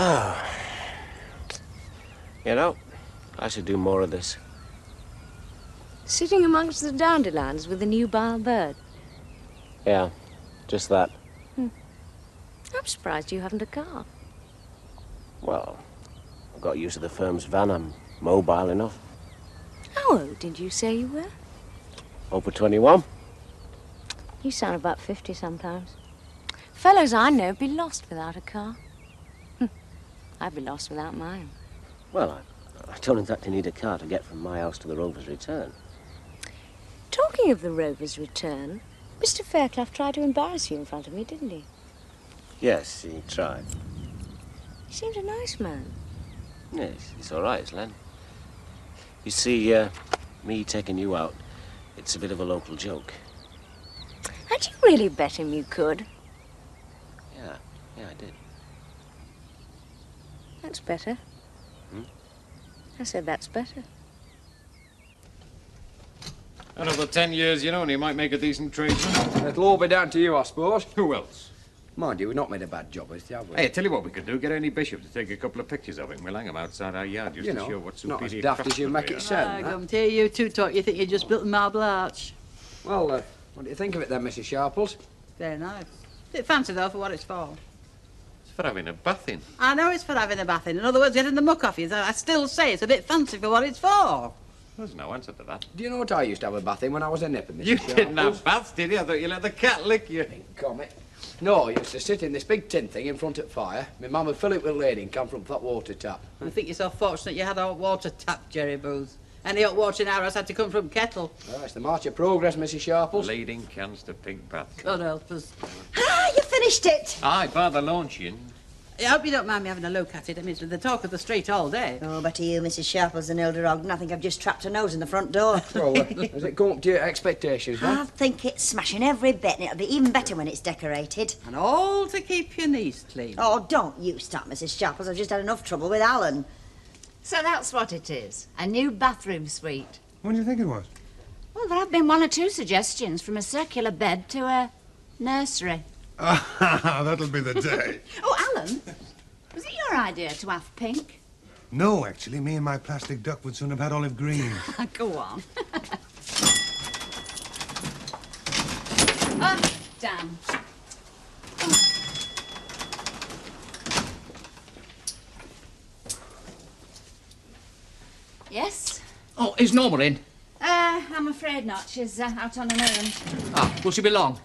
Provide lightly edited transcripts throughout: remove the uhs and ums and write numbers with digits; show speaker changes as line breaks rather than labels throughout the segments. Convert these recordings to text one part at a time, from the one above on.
Oh. You know, I should do more of this.
Sitting amongst the dandelions with a nubile bird.
Yeah, just that.
I'm surprised you haven't a car.
Well, I got used to the firm's van. I'm mobile enough.
How old did you say you were?
Over 21.
You sound about 50 sometimes. Fellows I know be lost without a car. I'd be lost without mine.
Well, I don't exactly need a car to get from my house to the Rover's Return.
Talking of the Rover's Return, Mr. Fairclough tried to embarrass you in front of me, didn't he?
Yes, he tried.
He seemed a nice man.
Yes, it's all right, Len. You see, me taking you out, it's a bit of a local joke.
Had you really bet him you could?
Yeah, I did.
That's better. I said that's better.
Another 10 years, you know, and he might make a decent tradesman.
It'll all be down to you, I suppose.
Who else?
Mind you, we've not made a bad job of it, have we?
Hey, tell you what we could do. Get any bishop to take a couple of pictures of him. We'll hang them outside our yard just to show what
not as
superior
daft as you
craftsmen
make
we
it
are.
sound.
Come to hear you two talk, you think you just built a marble arch.
Well, what do you think of it then, Mrs. Sharples?
Very nice. Bit fancy, though, for what it's for.
It's for having a bath in.
I know it's for having a bath in. In other words, getting the muck off you. I still say it's a bit fancy for what it's for.
There's no answer to that.
Do you know what I used to have a bath in when I was a nipper, Mrs.
You
Sharples?
didn't have baths, did you? I thought you let the cat lick you.
Comic. No, I used to sit in this big tin thing in front of the fire. My mum would fill it with lead and come from that water tap.
I think you're so fortunate you had a hot water tap, Jerry Booth. Any hot water in our house had to come from kettle.
Oh, it's the march of progress, Mrs. Sharples.
Leading cans to pink baths.
God help us.
Ah, you finished it!
Aye, by the launching.
I hope you don't mind me having a look at it. I mean, it's the talk of the street all day.
Oh, but to you, Mrs. Sharples and Hilda Ogden, I think I've just trapped a nose in the front door.
Well, has it come up to your expectations,
I
then?
think it's smashing every bit, and it'll be even better when it's decorated.
And all to keep your knees clean.
Oh, don't you stop, Mrs. Sharples. I've just had enough trouble with Alan.
So that's what it is. A new bathroom suite.
What do you think it was?
Well, there have been one or two suggestions, from a circular bed to a nursery.
Ah, that'll be the day.
Oh, Alan, was it your idea to have pink?
No, actually, me and my plastic duck would soon have had olive green.
Go on. Oh, damn. Yes?
Oh, is Norma in?
I'm afraid not. She's out on an errand.
Ah, will she be long?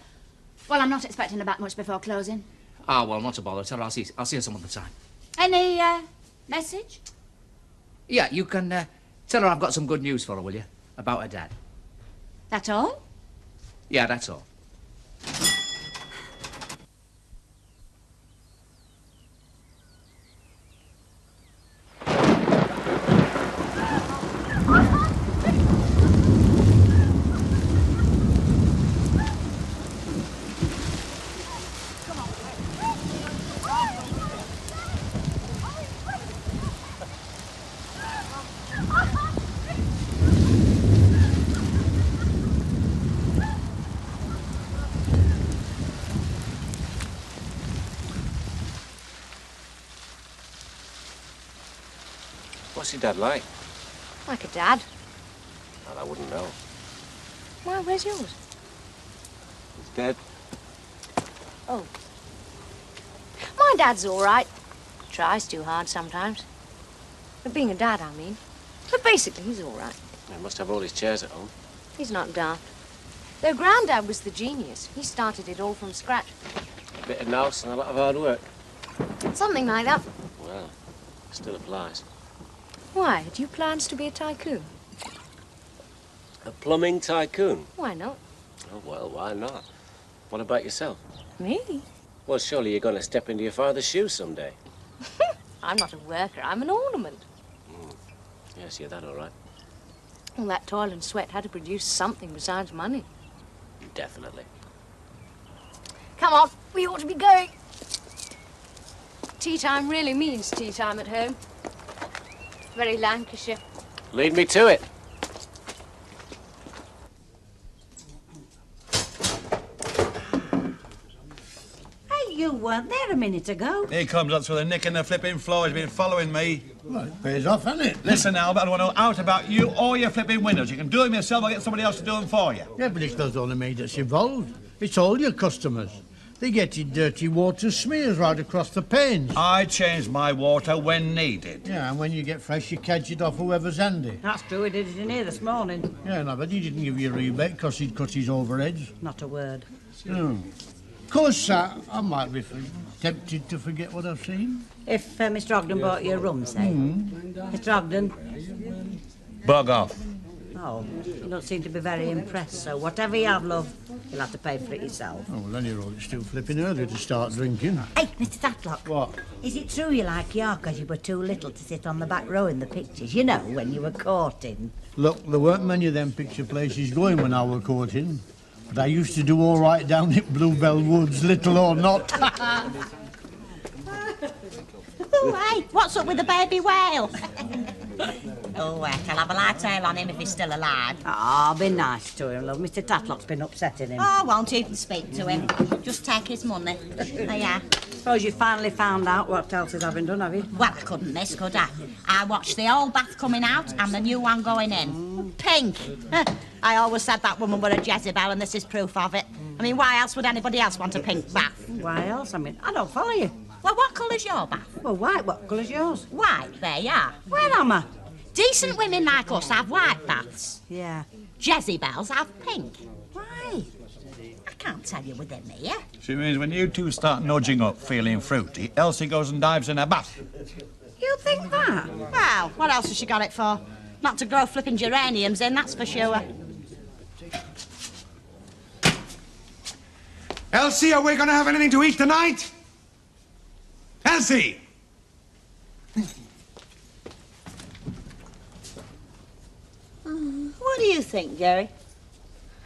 Well, I'm not expecting her back much before closing.
Ah, well, not a bother. Tell her I'll see her some other time.
Any, message?
Yeah, you can tell her I've got some good news for her, will you? About her dad.
That all?
Yeah, that's all.
What's your dad like?
Like a dad.
Well, I wouldn't know.
Why, where's yours?
He's dead.
Oh. My dad's all right. Tries too hard sometimes. But being a dad, I mean. But basically, he's all right.
He must have all his chairs at home.
He's not daft. Though Grandad was the genius, he started it all from scratch.
A bit of nous and a lot of hard work.
Something like that.
Well, still applies.
Why? Had you plans to be a tycoon?
A plumbing tycoon?
Why not?
Oh, well, why not? What about yourself?
Me?
Well, surely you're going to step into your father's shoes someday.
I'm not a worker. I'm an ornament.
Yes, you're that all right.
All that toil and sweat had to produce something besides money.
Definitely.
Come on, we ought to be going. Tea time really means tea time at home. Very Lancashire.
Lead me to it.
Hey, you weren't there a minute ago.
He comes up with a nick in the flipping floor. He's been following me.
Well, it pays off, hasn't it?
Listen, Albert, I don't want to know out about you or your flipping windows. You can do them yourself or get somebody else to do them for you.
Yeah, but it's not only me that's involved. It's all your customers. They get your dirty water smears right across the panes.
I change my water when needed.
Yeah, and when you get fresh, you catch it off whoever's handy.
That's true, he did it in here this morning.
Yeah, no, but he didn't give you a rebate because he'd cut his overheads.
Not a word.
Of course, I might be tempted to forget what I've seen.
If Mr. Ogden bought you a rum, say. Mr. Ogden?
Bug off.
Oh, you don't seem to be very impressed, so whatever you have, love, you'll have to pay for it yourself.
Oh, well, then you're all still flipping early to start drinking.
Hey, Mr. Tatlock.
What?
Is it true you like York because you were too little to sit on the back row in the pictures? You know, when you were courting.
Look, there weren't many of them picture places going when I were courting. But I used to do all right down at Bluebell Woods, little or not.
Oh, hey, what's up with the baby whale? Oh, heck, I'll have a light tail on him if he's still alive.
Oh, be nice to him, love. Mr. Tatlock's been upsetting him.
Oh, won't even speak to him. Just take his money. Oh, yeah.
Suppose you finally found out what else is having done, have you?
Well, I couldn't miss, could I? I watched the old bath coming out and the new one going in. Pink. I always said that woman were a Jezebel, and this is proof of it. I mean, why else would anybody else want a pink bath?
Why else? I mean, I don't follow you.
Well, what colour's your bath?
Well, white. What colour's yours?
White, there you are.
Where am I?
Decent women like us have white baths.
Yeah.
Jezebels have pink.
Why?
I can't tell you within me, yeah?
She means when you two start nudging up feeling fruity, Elsie goes and dives in a bath.
You think that?
Well, what else has she got it for? Not to grow flipping geraniums in, that's for sure.
Elsie, are we going to have anything to eat tonight? Elsie!
What do you think, Jerry?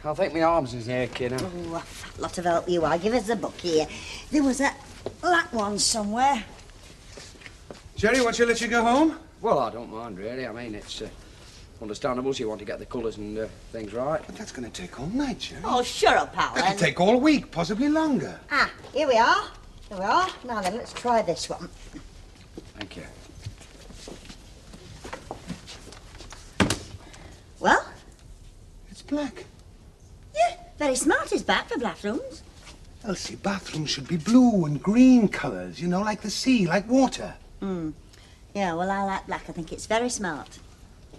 I think my arms is aching.
Oh, a fat lot of help you are. Give us the book here. There was a black one somewhere.
Jerry, won't you let you go home?
Well, I don't mind, really. I mean, it's understandable you want to get the colours and things right.
But that's going to take all night, Jerry.
Oh, shut up, Alan.
That could take all week, possibly longer.
Ah, here we are. Here we are. Now then, let's try this one.
Thank you.
Well?
It's black.
Yeah, very smart is back for bathrooms.
Elsie, bathrooms should be blue and green colours, you know, like the sea, like water.
Yeah, well, I like black. I think it's very smart.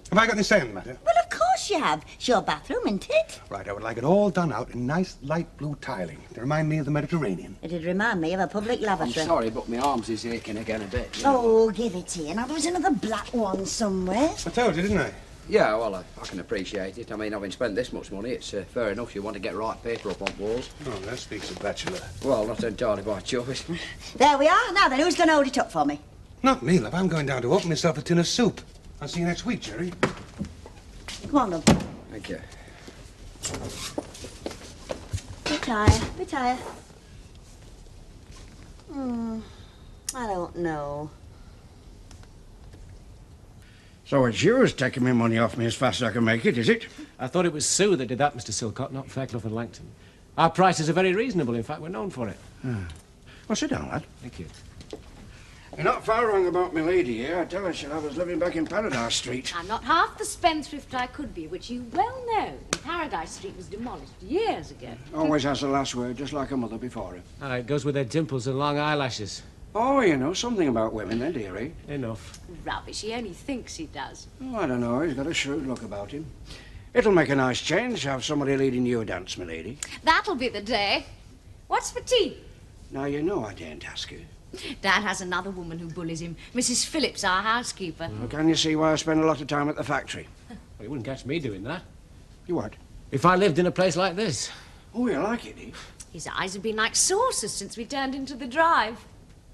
Have I got any say in the matter?
Well, of course you have. It's your bathroom, isn't it?
Right, I would like it all done out in nice light blue tiling to remind me of the Mediterranean.
It'd remind me of a public
I'm
lavatory.
sorry, but my arms is aching again a bit.
Oh, give it here. Now, there was another black one somewhere.
I told you, didn't I?
Yeah, well, I can appreciate it. I mean, having spent this much money, it's fair enough you want to get right paper up on walls.
Oh, that speaks of bachelor.
Well, not entirely by choice.
There we are. Now then, who's going to hold it up for me?
Not me, love. I'm going down to open myself a tin of soup. I'll see you next week, Jerry.
Come on, love.
Thank you.
Bit tired. Bit tired. I don't know.
So it's you who's taking me money off me as fast as I can make it, is it?
I thought it was Sue that did that, Mr. Silcott, not Fairclough and Langton. Our prices are very reasonable. In fact, we're known for it.
Well, sit down, lad.
Thank you.
You're not far wrong about my lady here. I tell her she'll have us living back in Paradise Street.
I'm not half the spendthrift I could be, which you well know. Paradise Street was demolished years ago.
Always has the last word, just like her mother before her.
It goes with their dimples and long eyelashes.
Oh, you know something about women, then, dearie.
Enough.
Rubbish, he only thinks he does.
Oh, I don't know. He's got a shrewd look about him. It'll make a nice change to have somebody leading you a dance, my lady.
That'll be the day. What's for tea?
Now, you know I daren't ask you.
Dad has another woman who bullies him. Mrs. Phillips, our housekeeper.
Well, can you see why I spend a lot of time at the factory?
Well, you wouldn't catch me doing that.
You what?
If I lived in a place like this.
Oh, you like it, eh?
His eyes have been like saucers since we turned into the drive.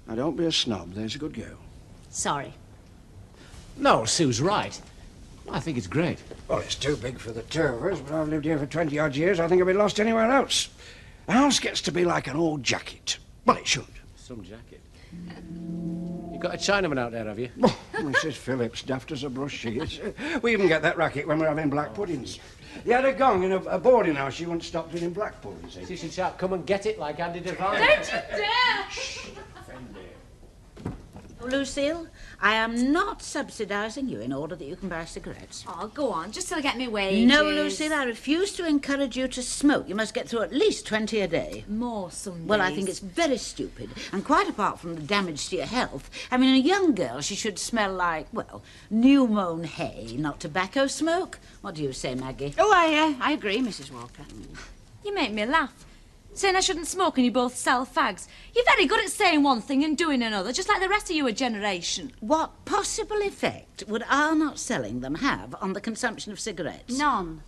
Now, don't be a snob. There's a good girl.
Sorry.
No, Sue's right. I think it's great.
Well, it's too big for the two of us, but I've lived here for 20-odd years. I think I'd be lost anywhere else. A house gets to be like an old jacket. Well, it should.
Some jacket. You got a Chinaman out there, have you?
Oh, Mrs. Phillips, daft as a brush she is. We even get that racket when we're having black puddings. They had a gong in a boarding house she once stopped in Blackpool, you see.
She should shout, come and get it, like Andy Devine.
Don't you dare!
Lucille, I am not subsidising you in order that you can buy cigarettes.
Oh, go on, just till I get me wages.
No, Lucille, I refuse to encourage you to smoke. You must get through at least 20 a day.
More some days.
Well, I think it's very stupid. And quite apart from the damage to your health, I mean, a young girl, she should smell like, well, new-mown hay, not tobacco smoke. What do you say, Maggie?
Oh, I agree, Mrs. Walker. You make me laugh. Saying I shouldn't smoke and you both sell fags. You're very good at saying one thing and doing another, just like the rest of your generation.
What possible effect would our not selling them have on the consumption of cigarettes?
None.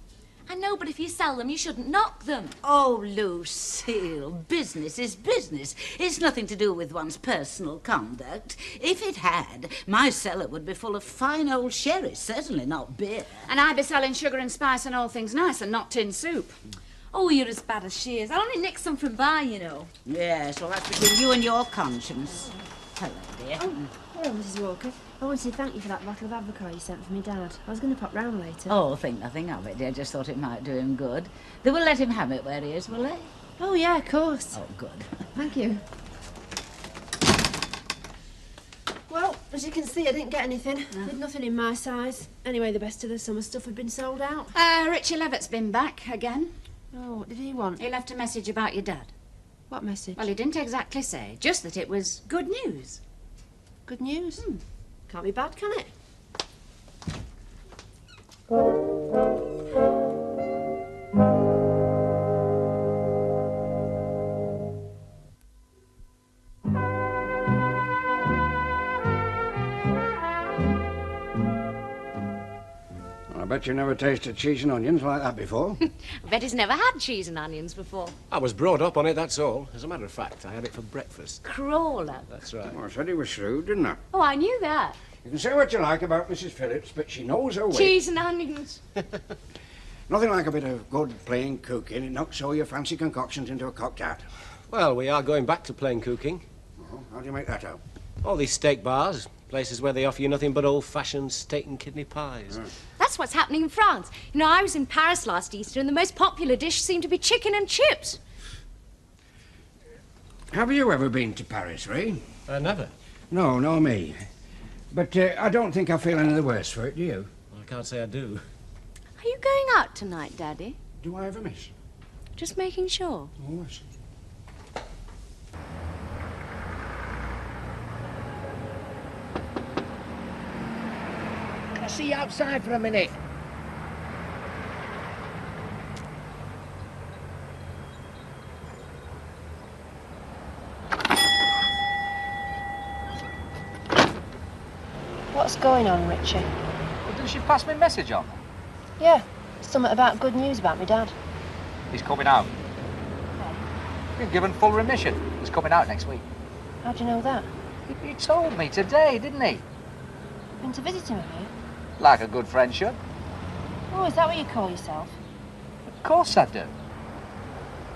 I know, but if you sell them, you shouldn't knock them.
Oh, Lucille, business is business. It's nothing to do with one's personal conduct. If it had, my cellar would be full of fine old sherry, certainly not beer.
And I'd be selling sugar and spice and all things nice and not tin soup. Oh, you're as bad as she is. I'll only nick some from bar, you know.
Yes, well, that's between you and your conscience. Hello, dear.
Oh, hello, Mrs. Walker. I wanted to thank you for that bottle of avocado you sent for me, Dad. I was going to pop round later.
Oh, think nothing of it, dear. Just thought it might do him good. They will let him have it where he is, will they?
Oh, yeah, of course.
Oh, good.
Thank you. Well, as you can see, I didn't get anything. With nothing in my size. Anyway, the best of the summer stuff had been sold out.
Ritchie Levitt's been back again.
Oh, what did he want?
He left a message about your dad.
What message?
Well, he didn't exactly say, just that it was good news.
Good news? Can't be bad, can it?
I bet you never tasted cheese and onions like that before.
I bet he's never had cheese and onions before.
I was brought up on it, that's all. As a matter of fact, I had it for breakfast.
Crawler.
That's right.
Well, I said he was shrewd, didn't I?
Oh, I knew that.
You can say what you like about Mrs. Phillips, but she knows her way.
Cheese and onions.
Nothing like a bit of good plain cooking. It knocks all your fancy concoctions into a cocked hat.
Well, we are going back to plain cooking.
Oh, how do you make that out?
All these steak bars, places where they offer you nothing but old-fashioned steak and kidney pies.
That's what's happening in France. You know, I was in Paris last Easter and the most popular dish seemed to be chicken and chips.
Have you ever been to Paris, Ray?
Never.
No, nor me. But I don't think I feel any the worse for it, do you?
I can't say I do.
Are you going out tonight, Daddy?
Do I ever miss?
Just making sure.
Oh, I see.
Can I see you outside for a minute?
What's going on, Ritchie?
Well, didn't she pass me a message on?
Yeah, something about good news about me dad.
He's coming out. Been given full remission. He's coming out next week.
How do you know that?
He told me today, didn't he?
You've been to visit him, have you?
Like a good friend should.
Oh, is that what you call yourself?
Of course I do.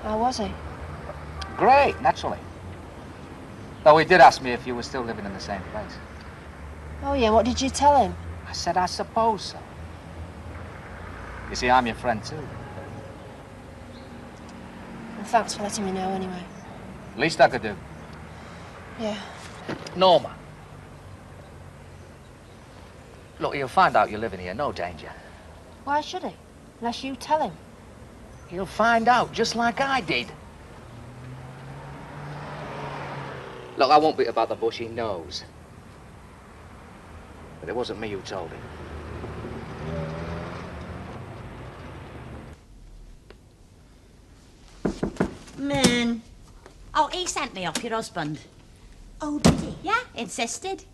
How was he?
Great, naturally. Though he did ask me if you were still living in the same place.
Oh, yeah, what did you tell him?
I said, I suppose so. You see, I'm your friend, too.
Well, thanks for letting me know, anyway.
Least I could do.
Yeah.
Norma. Look, he'll find out you're living here, no danger.
Why should he? Unless you tell him.
He'll find out, just like I did. Look, I won't beat about the bush, he knows. But it wasn't me who told him.
Man. Oh, he sent me off, your husband. Oh, did he? Yeah, insisted.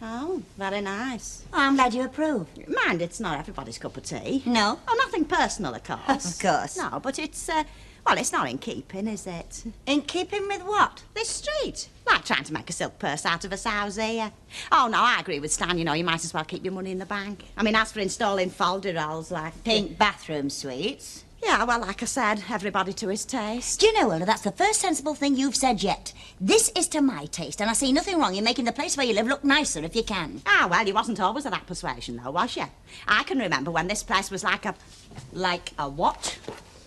Oh, very nice. I'm glad you approve. Mind, it's not everybody's cup of tea. No? Oh, nothing personal, of course. Of course. No, but it's, well, it's not in keeping, is it? In keeping with what? This street. Like trying to make a silk purse out of a sow's ear. Oh, no, I agree with Stan, you know, you might as well keep your money in the bank. I mean, as for installing folderols like...
Pink bathroom suites.
Yeah, well, like I said, everybody to his taste.
Do you know, Hilda, that's the first sensible thing you've said yet. This is to my taste, and I see nothing wrong in making the place where you live look nicer if you can.
Ah, well, you wasn't always of that persuasion, though, was you? I can remember when this place was like a...
Like a what?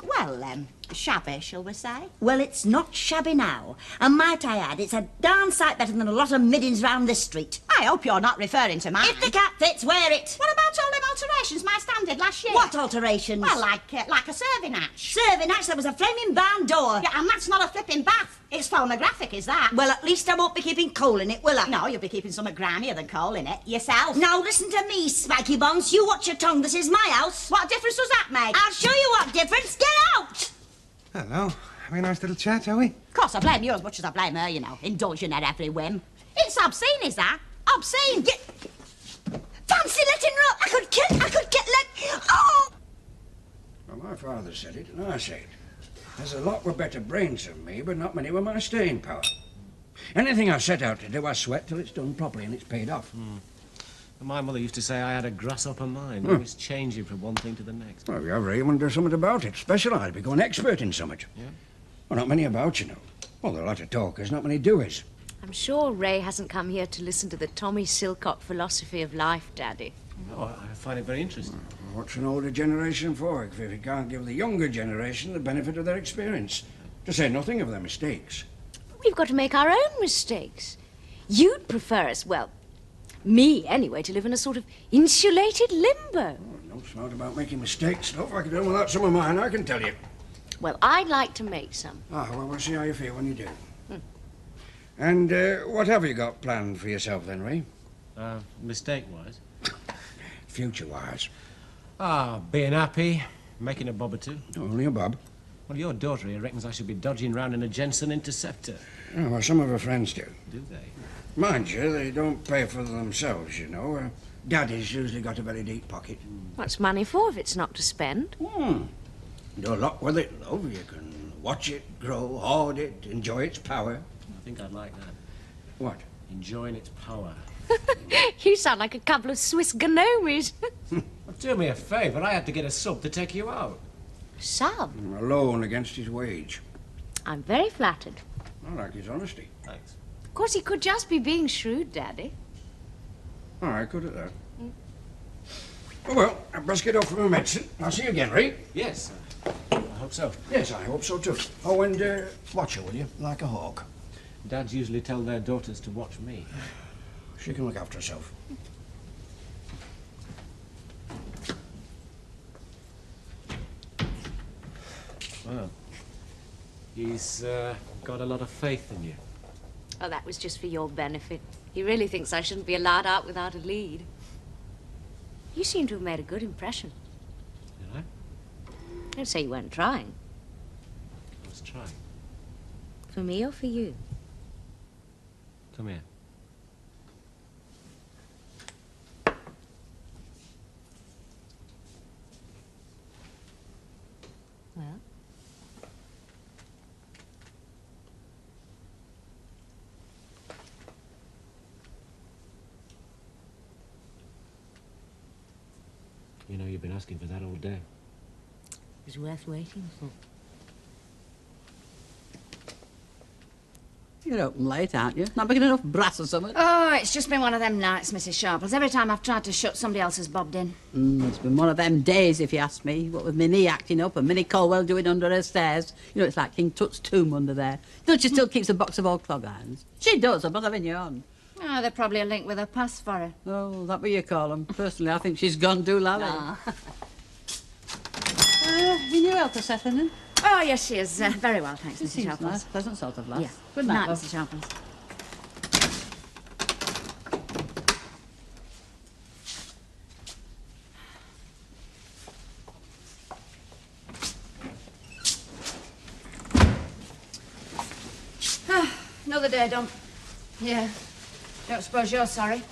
Well, shabby, shall we say?
Well, it's not shabby now. And might I add, it's a darn sight better than a lot of middens round this street.
I hope you're not referring to mine.
If the cat fits, wear it.
What about all them alterations my stand did last year?
What alterations?
Well, like a serving hatch.
Serving hatch, there was a flaming barn door.
Yeah, and that's not a flipping bath. It's phonographic, is that?
Well, at least I won't be keeping coal in it, will I?
No, you'll be keeping something grimier than coal in it, yourself.
Now, listen to me, Spiky Bonds. You watch your tongue. This is my house.
What difference does that make?
I'll show you what difference. Get out!
Hello. Having a nice little chat, are we?
Of course, I blame you as much as I blame her, you know, indulging her every whim. It's obscene, is that? Obscene!
Fancy letting her up! I could let... Oh!
Well, my father said it, and I say it. There's a lot with better brains than me, but not many with my staying power. Anything I set out to do, I sweat till it's done properly and it's paid off.
My mother used to say I had a grasshopper mind. Always changing from one thing to the next.
Well, you ever even do something about it, specialise, become an expert in something.
Yeah.
Well, not many about, you know. Well, there are a lot of talkers, not many doers.
I'm sure Ray hasn't come here to listen to the Tommy Silcock philosophy of life, Daddy.
No, I find it very interesting.
What's an older generation for if it can't give the younger generation the benefit of their experience? To say nothing of their mistakes.
We've got to make our own mistakes. You'd prefer us, well, me anyway, to live in a sort of insulated limbo.
Oh, no smart about making mistakes. Not if I could do without some of mine, I can tell you.
Well, I'd like to make some.
Ah, well, we'll see how you feel when you do. And what have you got planned for yourself then, Ray?
Mistake-wise?
Future-wise.
Being happy, making a bob or two.
Only a bob.
Well, your daughter here reckons I should be dodging round in a Jensen Interceptor.
Oh, well, some of her friends do.
Do they?
Mind you, they don't pay for themselves, you know. Daddy's usually got a very deep pocket.
What's money for if it's not to spend?
Do a lot with it, love. You can watch it grow, hoard it, enjoy its power.
I think I'd like that.
What?
Enjoying its power.
You sound like a couple of Swiss gnomies.
Well, do me a favour. I had to get a sub to take you out.
Sub?
A loan against his wage.
I'm very flattered.
I like his honesty.
Thanks.
Of course, he could just be being shrewd, Daddy.
Oh, I could at that. Oh, well, I best get off for my medicine. I'll see you again, Ray.
Yes, I hope so.
Yes, I hope so too. Oh, and watch her, will you? Like a hawk.
Dads usually tell their daughters to watch me.
She can look after herself.
Well, he's got a lot of faith in you.
Oh, that was just for your benefit. He really thinks I shouldn't be allowed out without a lead. You seem to have made a good impression.
Did I?
Don't say you weren't trying.
I was trying.
For me or for you?
Come here.
Well?
You know, you've been asking for that all day.
It was worth waiting for.
You're open late, aren't you? Not making enough brass or something?
Oh, it's just been one of them nights, Mrs. Sharples. Every time I've tried to shut, somebody else has bobbed in.
It's been one of them days, if you ask me. What with Minnie acting up and Minnie Colwell doing under her stairs. You know, it's like King Tut's tomb under there. Don't she still keeps a box of old clog irons? She does, I'm not having you on.
Oh, they're probably a link with her past for her.
Oh, that what you call them. Personally, I think she's gone doolally. Your new Elsa settling in?
Oh, yes, she is. Very well, thanks,
She
Mrs.
seems
Sharples.
nice, pleasant sort of lass.
Yeah.
Good night, love.
Mrs. Sharples. Another day done. Yeah. Don't suppose you're sorry?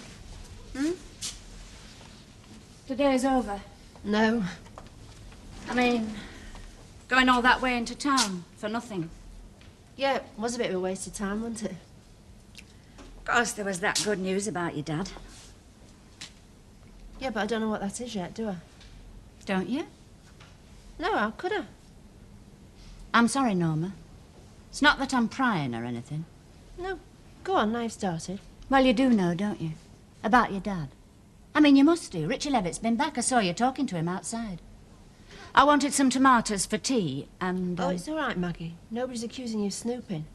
Today's over.
No.
I mean, going all that way into town for nothing.
Yeah, it was a bit of a waste of time, wasn't it?
Of course, there was that good news about your dad.
Yeah, but I don't know what that is yet, do I?
Don't you?
No, how could I?
I'm sorry, Norma. It's not that I'm prying or anything.
No. Go on, now you've started.
Well, you do know, don't you? About your dad. I mean, you must do. Ritchie Levitt's been back. I saw you talking to him outside. I wanted some tomatoes for tea, and...
Oh, it's all right, Maggie. Nobody's accusing you of snooping.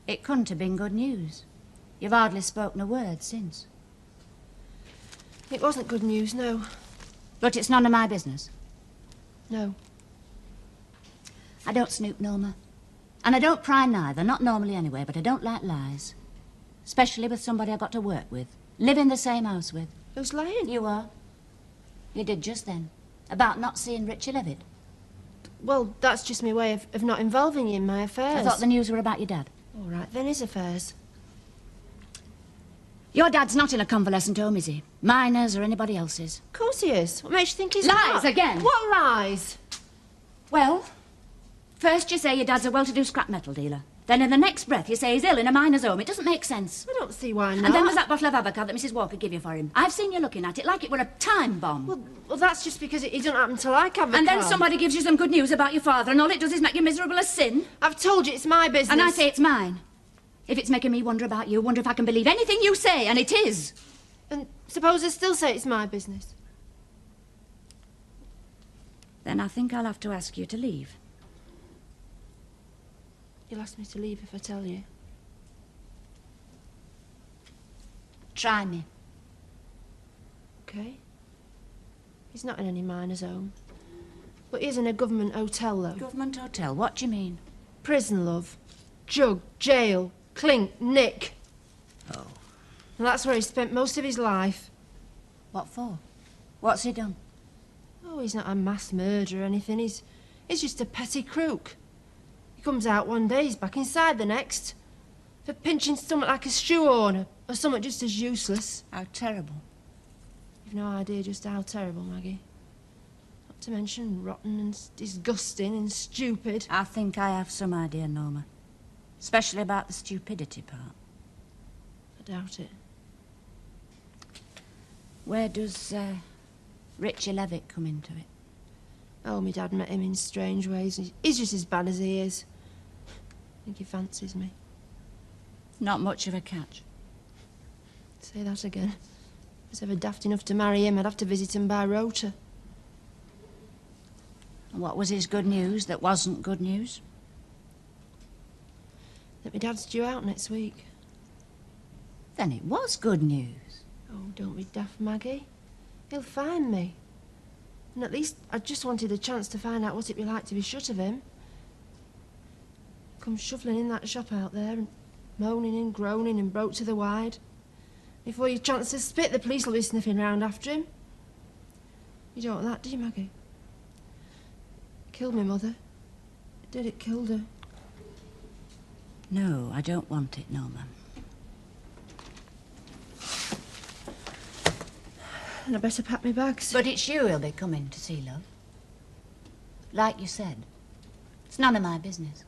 It couldn't have been good news. You've hardly spoken a word since.
It wasn't good news, no.
But it's none of my business.
No.
I don't snoop, Norma. And I don't pry neither, not normally anyway, but I don't like lies. Especially with somebody I've got to work with, live in the same house with.
Who's lying?
You are. You did just then. About not seeing Ritchie Levitt.
Well, that's just my way of not involving you in my affairs.
I thought the news were about your dad.
All right, then his affairs.
Your dad's not in a convalescent home, is he? Mine's or anybody else's?
Of course he is. What makes you think he's
Lies
not?
again.
What lies?
Well, first you say your dad's a well-to-do scrap metal dealer. Then in the next breath you say he's ill in a miner's home. It doesn't make sense.
I don't see why not.
And then there's that bottle of Abaca that Mrs. Walker gave you for him. I've seen you looking at it like it were a time bomb.
Well, that's just because it doesn't happen to like Abaca.
And then somebody gives you some good news about your father, and all it does is make you miserable as sin.
I've told you it's my business.
And I say it's mine. If it's making me wonder about you, wonder if I can believe anything you say, and it is.
And suppose I still say it's my business.
Then I think I'll have to ask you to leave.
You'll ask me to leave if I tell you.
Try me.
Okay. He's not in any miner's home. But he is in a government hotel, though.
Government hotel? What do you mean?
Prison, love. Jug, jail, clink, nick.
Oh.
And that's where he spent most of his life.
What for? What's he done?
Oh, he's not a mass murderer or anything. He's just a petty crook. He comes out one day, he's back inside the next. For pinching stomach like a shoehorn, or something just as useless.
How terrible.
You've no idea just how terrible, Maggie. Not to mention rotten and disgusting and stupid.
I think I have some idea, Norma. Especially about the stupidity part.
I doubt it.
Where does Ritchie Levitt come into it?
Oh, my dad met him in strange ways. He's just as bad as he is. I think he fancies me.
Not much of a catch.
Say that again. If I was ever daft enough to marry him, I'd have to visit him by rota.
And what was his good news that wasn't good news?
That my dad's due out next week.
Then it was good news.
Oh, don't be daft, Maggie. He'll find me. And at least I just wanted a chance to find out what it'd be like to be shut of him. Come shuffling in that shop out there and moaning and groaning and broke to the wide. Before you chance to spit, the police will be sniffing round after him. You don't want that, do you, Maggie? Killed me mother. It did, it killed her.
No, I don't want it, Norma.
And I better pack my bags.
But it's you he'll be coming to see, love. Like you said, it's none of my business.